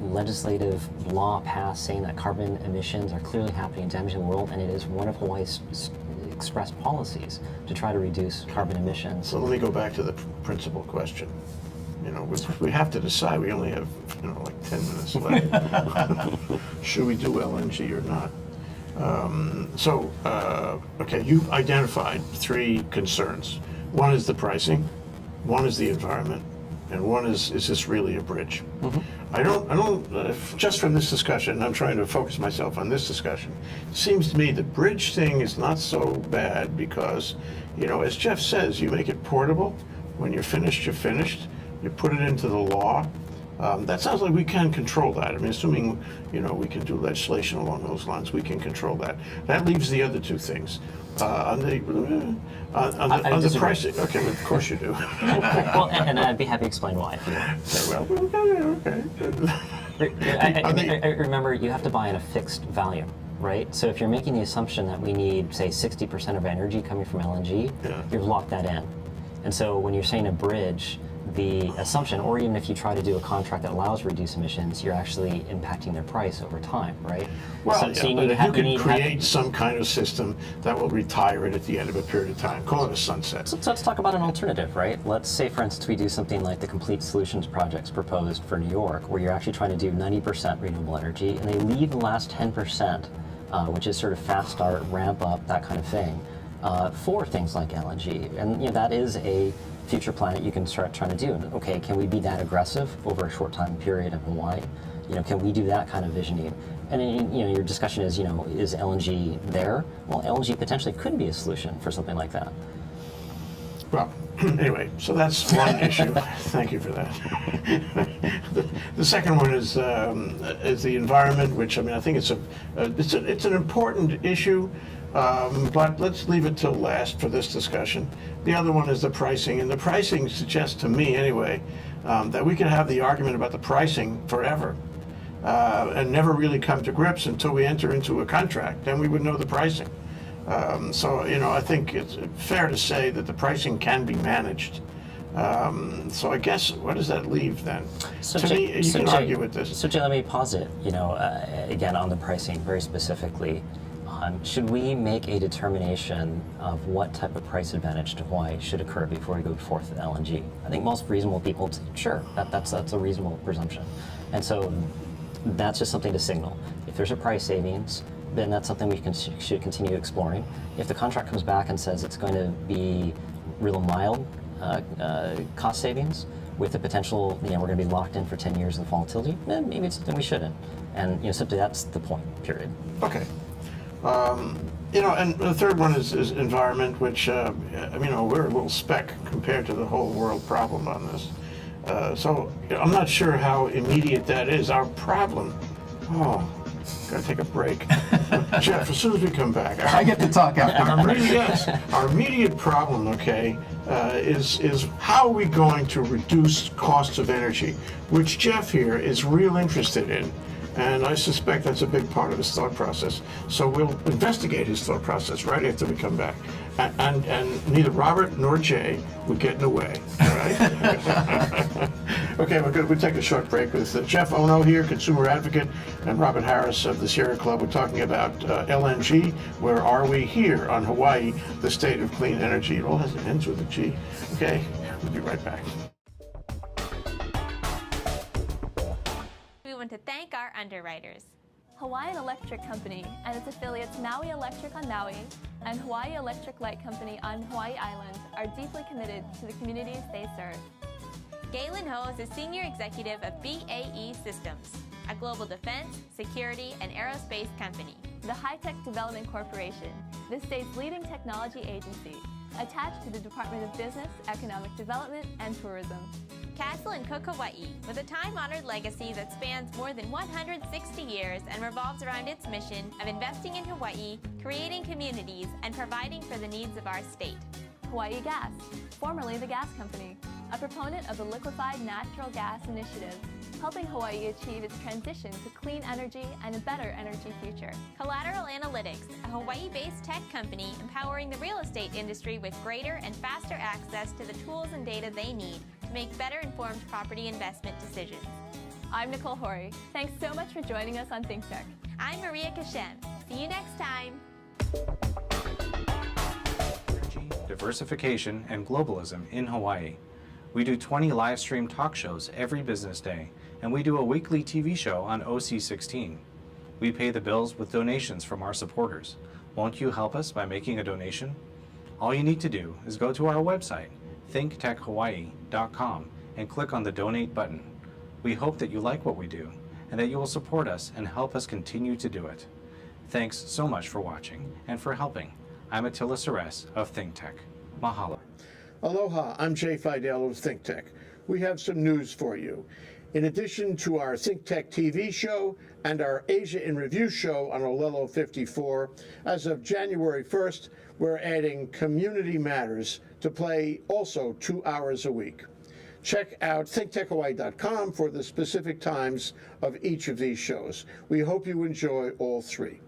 legislative law passed saying that carbon emissions are clearly happening and damaging the world, and it is one of Hawaii's expressed policies to try to reduce carbon emissions. So let me go back to the principal question. We have to decide. We only have, like 10 minutes left. Should we do LNG or not? Okay, you've identified three concerns. One is the pricing, one is the environment, and one is this really a bridge? I don't, just from this discussion, I'm trying to focus myself on this discussion. It seems to me the bridge thing is not so bad because, as Jeff says, you make it portable. When you're finished, you're finished. You put it into the law. That sounds like we can control that. I mean, assuming, we can do legislation along those lines, we can control that. That leaves the other two things. On the pricing, okay, of course you do. Well, and I'd be happy to explain why if you want. Okay. Remember, you have to buy at a fixed value, right? So if you're making the assumption that we need, say, 60% of energy coming from LNG, you've locked that in. And so when you're saying a bridge, the assumption, or even if you try to do a contract that allows reduced emissions, you're actually impacting their price over time, right? Well, so but if you can create some kind of system that will retire it at the end of a period of time, call it a sunset. So let's talk about an alternative, right? Let's say, for instance, we do something like the Complete Solutions projects proposed for New York, where you're actually trying to do 90% renewable energy, and they leave the last 10%, which is sort of fast start, ramp up, that kind of thing, for things like LNG. And that is a future plan that you can start trying to do. Okay, can we be that aggressive over a short time period in Hawaii? Can we do that kind of visioning? And your discussion is, is LNG there? Well, LNG potentially could be a solution for something like that. Well, anyway, so that's one issue. Thank you for that. The second one is the environment, which I think it's an important issue. But let's leave it till last for this discussion. The other one is the pricing, and the pricing suggests to me anyway that we could have the argument about the pricing forever and never really come to grips until we enter into a contract. Then we would know the pricing. So, you know, I think it's fair to say that the pricing can be managed. So I guess, what does that leave then? So to Jay, me, you can argue with this. So Jay, let me posit, you know, again on the pricing very specifically. Should we make a determination of what type of price advantage to Hawaii should occur before we go forth with LNG? I think most reasonable people would say, sure, that's a reasonable presumption. And so that's just something to signal. If there's a price savings, then that's something we should continue exploring. If the contract comes back and says it's going to be real mild cost savings with the potential, you know, we're going to be locked in for 10 years of volatility, then maybe then we shouldn't. And, you know, simply that's the point, period. Okay. You know, and the third one is environment, which, you know, we're a little speck compared to the whole world problem on this. So I'm not sure how immediate that is. Our problem, gotta take a break. Jeff, as soon as we come back. I get to talk after. Yes, our immediate problem, okay, is how are we going to reduce costs of energy, which Jeff here is real interested in. And I suspect that's a big part of his thought process. So we'll investigate his thought process right after we come back. And neither Robert nor Jay would get in the way, all right? Okay, we're good. We'll take a short break with Jeff Ono here, consumer advocate, and Robert Harris of the Sierra Club. We're talking about LNG. Where are we here on Hawaii, the state of clean energy? It all ends with a G. Okay, we'll be right back. We want to thank our underwriters. Hawaiian Electric Company and its affiliates Maui Electric on Maui and Hawaii Electric Light Company on Hawaii Island are deeply committed to the communities they serve. Galen Ho is a senior executive of BAE Systems, a global defense, security, and aerospace company. The High-Tech Development Corporation, the state's leading technology agency, attached to the Department of Business, Economic Development, and Tourism. Castle and Cook, Hawaii, with a time-honored legacy that spans more than 160 years and revolves around its mission of investing in Hawaii, creating communities, and providing for the needs of our state. Hawaii Gas, formerly the Gas Company, a proponent of the liquefied natural gas initiative, helping Hawaii achieve its transition to clean energy and a better energy future. Collateral Analytics, a Hawaii-based tech company empowering the real estate industry with greater and faster access to the tools and data they need to make better informed property investment decisions. I'm Nicole Hori. Thanks so much for joining us on ThinkTech. I'm Maria Kashem. See you next time. Energy, diversification, and globalism in Hawaii. We do 20 live stream talk shows every business day, and we do a weekly TV show on OC16. We pay the bills with donations from our supporters. Won't you help us by making a donation? All you need to do is go to our website, thinktechhawaii.com, and click on the donate button. We hope that you like what we do, and that you will support us and help us continue to do it. Thanks so much for watching and for helping. I'm Attila Seres of ThinkTech. Mahalo. Aloha, I'm Jay Fidell of ThinkTech. We have some news for you. In addition to our ThinkTech TV show and our Asia in Review show on Olelo 54, as of January 1st, we're adding Community Matters to play also 2 hours a week. Check out thinktechhawaii.com for the specific times of each of these shows. We hope you enjoy all three.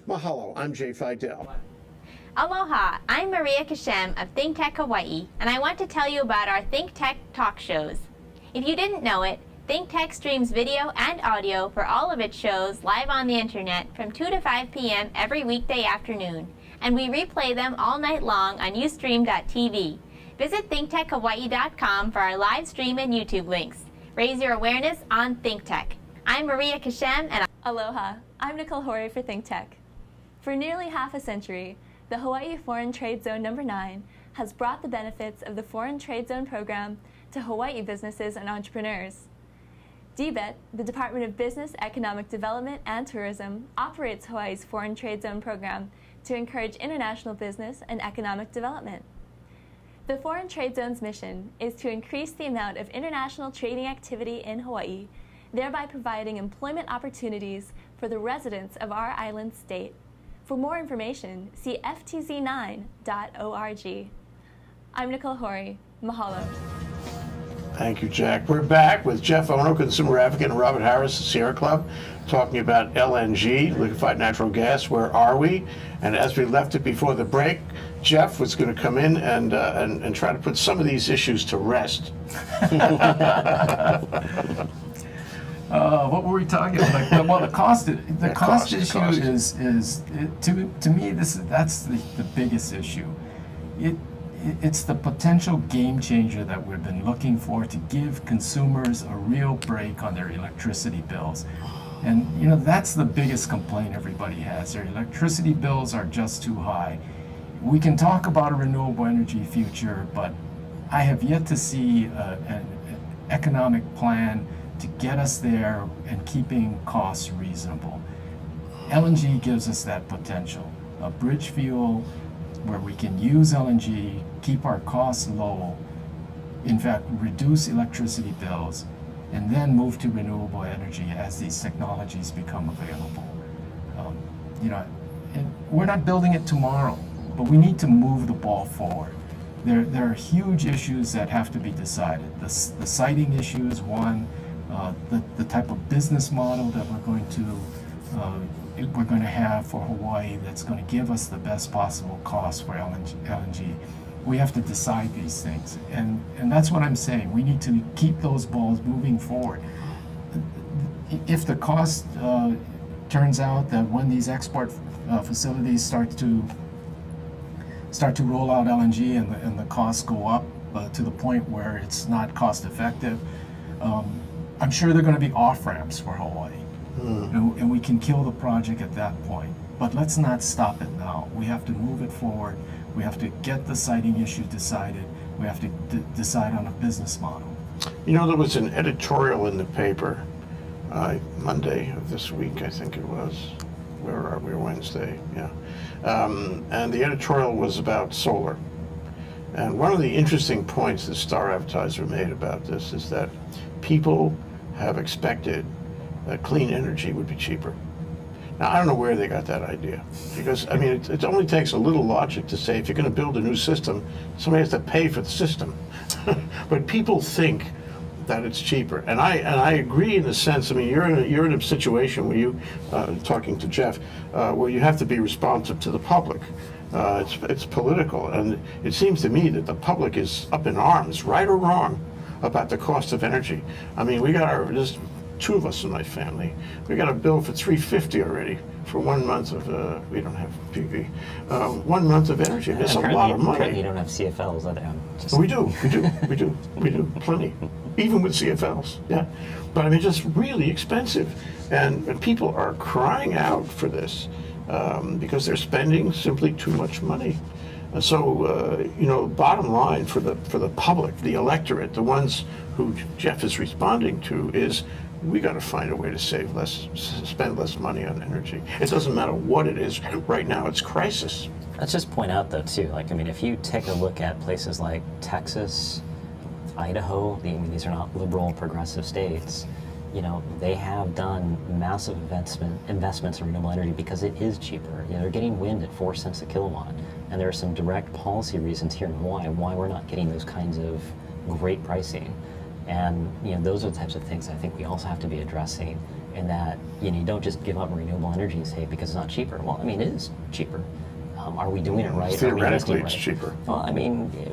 Mahalo, I'm Jay Fidell. Aloha, I'm Maria Kashem of ThinkTech Hawaii, and I want to tell you about our ThinkTech talk shows. If you didn't know it, ThinkTech streams video and audio for all of its shows live on the internet from 2 to 5 p.m. every weekday afternoon, and we replay them all night long on ustream.tv. Visit thinktechhawaii.com for our live stream and YouTube links. Raise your awareness on ThinkTech. I'm Maria Kashem, and Aloha, I'm Nicole Hori for ThinkTech. For nearly half a century, the Hawaii Foreign Trade Zone No. 9 has brought the benefits of the Foreign Trade Zone program to Hawaii businesses and entrepreneurs. DBET, the Department of Business, Economic Development, and Tourism, operates Hawaii's Foreign Trade Zone program to encourage international business and economic development. The Foreign Trade Zone's mission is to increase the amount of international trading activity in Hawaii, thereby providing employment opportunities for the residents of our island state. For more information, see ftz9.org. I'm Nicole Hori. Mahalo. Thank you, Jack. We're back with Jeff Ono, Consumer Advocate, and Robert Harris, the Sierra Club, talking about LNG, liquefied natural gas. Where are we? And as we left it before the break, Jeff was going to come in and try to put some of these issues to rest. What were we talking about? Well, the cost issue is to me that's the biggest issue. It's the potential game changer that we've been looking for to give consumers a real break on their electricity bills. And that's the biggest complaint everybody has. Their electricity bills are just too high. We can talk about a renewable energy future, but I have yet to see an economic plan to get us there and keeping costs reasonable. LNG gives us that potential. A bridge fuel where we can use LNG, keep our costs low, in fact, reduce electricity bills, and then move to renewable energy as these technologies become available. And we're not building it tomorrow, but we need to move the ball forward. There are huge issues that have to be decided. The siting issue is one. The type of business model that we're going to have for Hawaii that's going to give us the best possible cost for LNG. We have to decide these things, and that's what I'm saying. We need to keep those balls moving forward. If the cost turns out that when these export facilities start to roll out LNG and the costs go up to the point where it's not cost effective, I'm sure there are going to be off-ramps for Hawaii. And we can kill the project at that point. But let's not stop it now. We have to move it forward. We have to get the siting issue decided. We have to decide on a business model. There was an editorial in the paper Monday of this week, I think it was. Where are we? Wednesday, yeah. And the editorial was about solar. And one of the interesting points the Star Advertiser made about this is that people have expected that clean energy would be cheaper. Now, I don't know where they got that idea, because, it only takes a little logic to say if you're going to build a new system, somebody has to pay for the system. But people think that it's cheaper, and I agree in the sense. You're in a situation where you, talking to Jeff, where you have to be responsive to the public. It's political, and it seems to me that the public is up in arms, right or wrong, about the cost of energy. There's two of us in my family. We got a bill for $350 already for 1 month of, we don't have PV, 1 month of energy. That's a lot of money. Apparently you don't have CFLs, are they? We do, plenty. Even with CFLs, yeah. But it's just really expensive. And people are crying out for this because they're spending simply too much money. And so, bottom line for the public, the electorate, the ones who Jeff is responding to, is we got to find a way to spend less money on energy. It doesn't matter what it is. Right now, it's crisis. Let's just point out, though, too, if you take a look at places like Texas, Idaho, these are not liberal progressive states, they have done massive investments in renewable energy because it is cheaper. They're getting wind at 4 cents a kilowatt. And there are some direct policy reasons here in Hawaii why we're not getting those kinds of great pricing. And those are the types of things I think we also have to be addressing, in that you don't just give up renewable energy and say because it's not cheaper. Well, it is cheaper. Are we doing it right? Theoretically, it's cheaper. Well,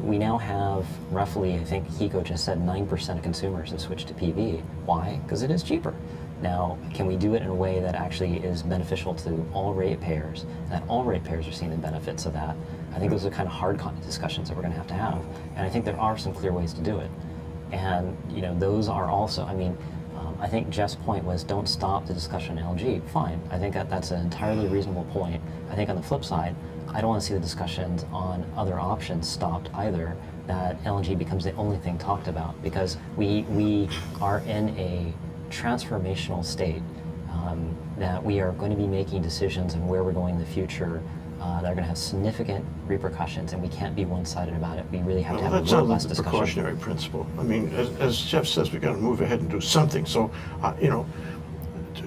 we now have roughly, I think Hiko just said 9% of consumers have switched to PV. Why? Because it is cheaper. Now, can we do it in a way that actually is beneficial to all ratepayers, that all ratepayers are seeing the benefits of that? I think those are kind of hard discussions that we're going to have. And I think there are some clear ways to do it. And, those are also, I think Jeff's point was don't stop the discussion on LNG. Fine. I think that's an entirely reasonable point. I think on the flip side, I don't want to see the discussions on other options stopped either, that LNG becomes the only thing talked about, because we are in a transformational state, that we are going to be making decisions on where we're going in the future that are going to have significant repercussions, and we can't be one-sided about it. We really have to have a robust discussion. That's a precautionary principle. As Jeff says, we got to move ahead and do something. So,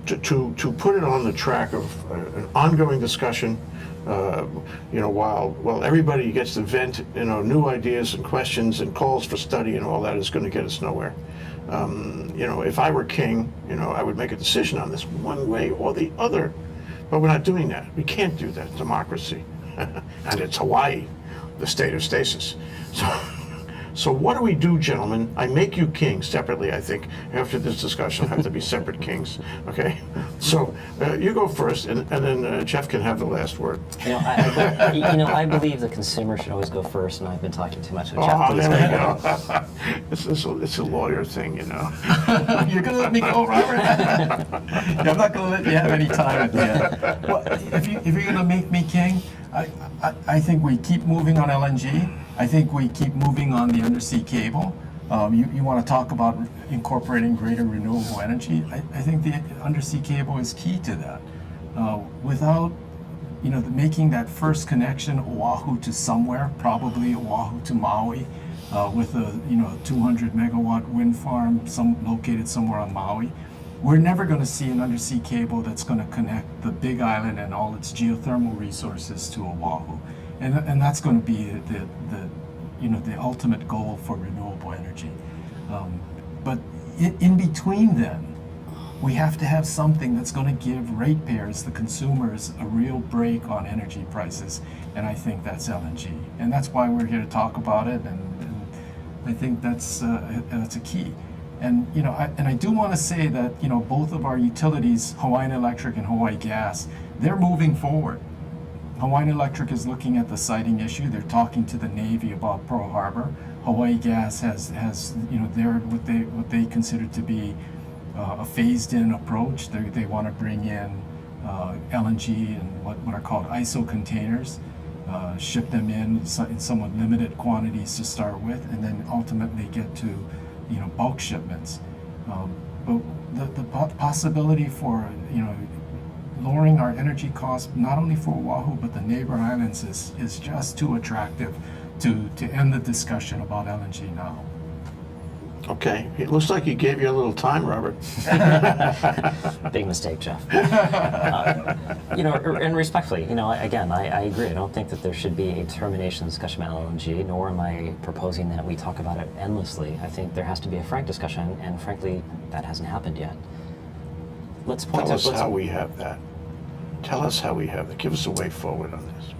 to put it on the track of an ongoing discussion, while everybody gets to vent, new ideas and questions and calls for study and all that is going to get us nowhere. If I were king, I would make a decision on this one way or the other, but we're not doing that. We can't do that. Democracy, and it's Hawaii, the state of stasis. So what do we do, gentlemen? I make you king separately, I think. After this discussion, I'll have to be separate kings, okay? So you go first, and then Jeff can have the last word. I believe the consumer should always go first, and I've been talking too much. So Jeff, please there we go. It's a lawyer thing, You're going to let me go, Robert? I'm not going to let you have any time at the end. Well, if you're going to make me king, I think we keep moving on LNG. I think we keep moving on the undersea cable. You want to talk about incorporating greater renewable energy. I think the undersea cable is key to that. Without making that first connection, Oahu to somewhere, probably Oahu to Maui, with a 200 megawatt wind farm located somewhere on Maui, we're never going to see an undersea cable that's going to connect the Big Island and all its geothermal resources to Oahu. And that's going to be the ultimate goal for renewable energy. But in between then, we have to have something that's going to give ratepayers, the consumers, a real break on energy prices. And I think that's LNG. And that's why we're here to talk about it. And I think that's a key. And I do want to say that both of our utilities, Hawaiian Electric and Hawaii Gas, they're moving forward. Hawaiian Electric is looking at the siting issue. They're talking to the Navy about Pearl Harbor. Hawaii Gas has their what they consider to be a phased-in approach. They want to bring in LNG and what are called ISO containers, ship them in somewhat limited quantities to start with, and then ultimately get to bulk shipments. But the possibility for lowering our energy costs, not only for Oahu, but the neighbor islands is just too attractive to end the discussion about LNG now. Okay, it looks like he gave you a little time, Robert. Big mistake, Jeff. And respectfully, again, I agree. I don't think that there should be a termination discussion about LNG, nor am I proposing that we talk about it endlessly. I think there has to be a frank discussion, and frankly, that hasn't happened yet. Tell us how we have that. Tell us how we have that. Give us a way forward on this.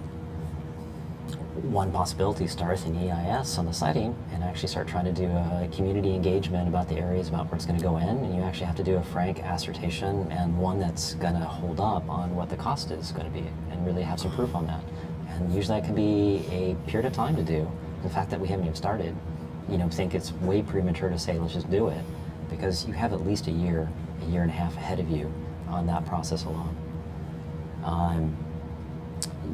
One possibility starts in EIS on the siting and actually start trying to do a community engagement about the areas about where it's going to go in, and you actually have to do a frank assertion and one that's going to hold up on what the cost is going to be and really have some proof on that. And usually that can be a period of time to do. The fact that we haven't even started, think it's way premature to say let's just do it, because you have at least a year and a half ahead of you on that process alone.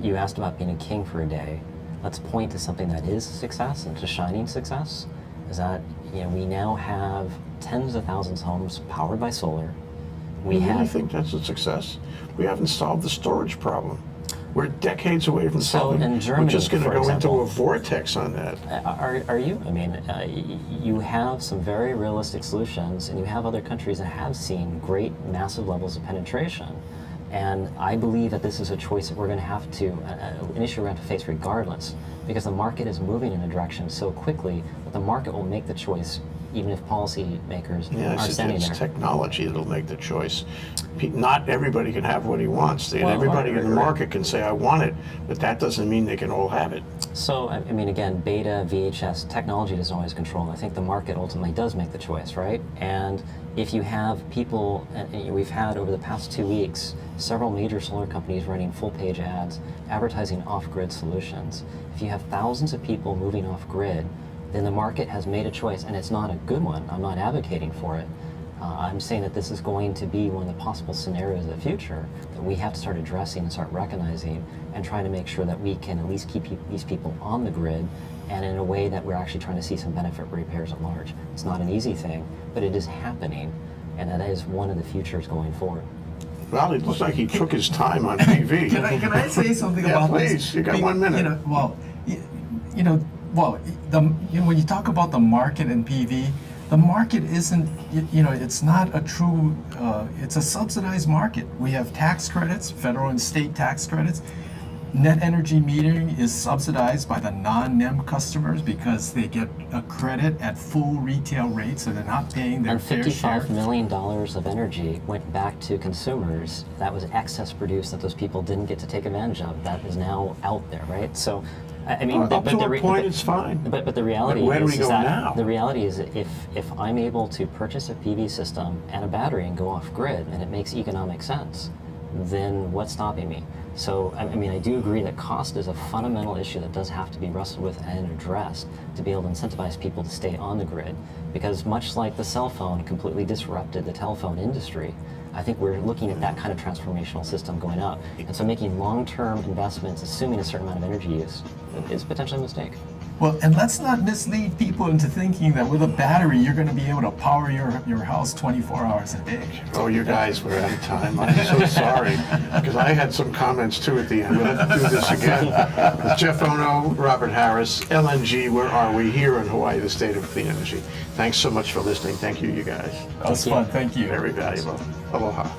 You asked about being a king for a day. Let's point to something that is a success, and to shining success, is that we now have tens of thousands of homes powered by solar. We really think that's a success? We haven't solved the storage problem. We're decades away from solving it. In Germany, we're just going to go example, into a vortex on that. Are you? I mean, you have some very realistic solutions, and you have other countries that have seen great, massive levels of penetration. And I believe that this is a choice that we're going to have to, an issue we're going to have to face regardless, because the market is moving in a direction so quickly that the market will make the choice, even if policymakers are standing there. It's technology that'll make the choice. Not everybody can have what he wants. Everybody in the market can say, I want it, but that doesn't mean they can all have it. So, I mean, again, beta, VHS, technology doesn't always control. I think the market ultimately does make the choice, right? And if you have people, and we've had over the past 2 weeks, several major solar companies running full-page ads advertising off-grid solutions. If you have thousands of people moving off-grid, then the market has made a choice, and it's not a good one. I'm not advocating for it. I'm saying that this is going to be one of the possible scenarios of the future that we have to start addressing and start recognizing and trying to make sure that we can at least keep these people on the grid, and in a way that we're actually trying to see some benefit for ratepayers at large. It's not an easy thing, but it is happening, and that is one of the futures going forward. Well, it looks like he took his time on PV. Can I say something about please. this? You got 1 minute. When you talk about the market and PV, the market isn't, it's not a true, it's a subsidized market. We have tax credits, federal and state tax credits. Net energy metering is subsidized by the non-NEM customers because they get a credit at full retail rate, so they're not paying their And fair share. $55 million of energy went back to consumers. That was excess produced that those people didn't get to take advantage of. That is now out there, right? So, I mean, Up to a point, it's fine. But the reality But where do is, we go that now? the reality is if I'm able to purchase a PV system and a battery and go off grid and it makes economic sense, then what's stopping me? So, I mean, I do agree that cost is a fundamental issue that does have to be wrestled with and addressed to be able to incentivize people to stay on the grid. Because much like the cell phone completely disrupted the telephone industry, I think we're looking at that kind of transformational system going up. And so making long-term investments, assuming a certain amount of energy use, is potentially a mistake. Well, and let's not mislead people into thinking that with a battery, you're going to be able to power your house 24 hours a day. Oh, you guys, we're out of time. I'm so sorry, because I had some comments too at the end. We'll have to do this again. With Jeff Ono, Robert Harris, LNG, where are we? Here in Hawaii, the state of clean energy. Thanks so much for listening. Thank you, you guys. That was fun. Thank you. Very valuable. Aloha.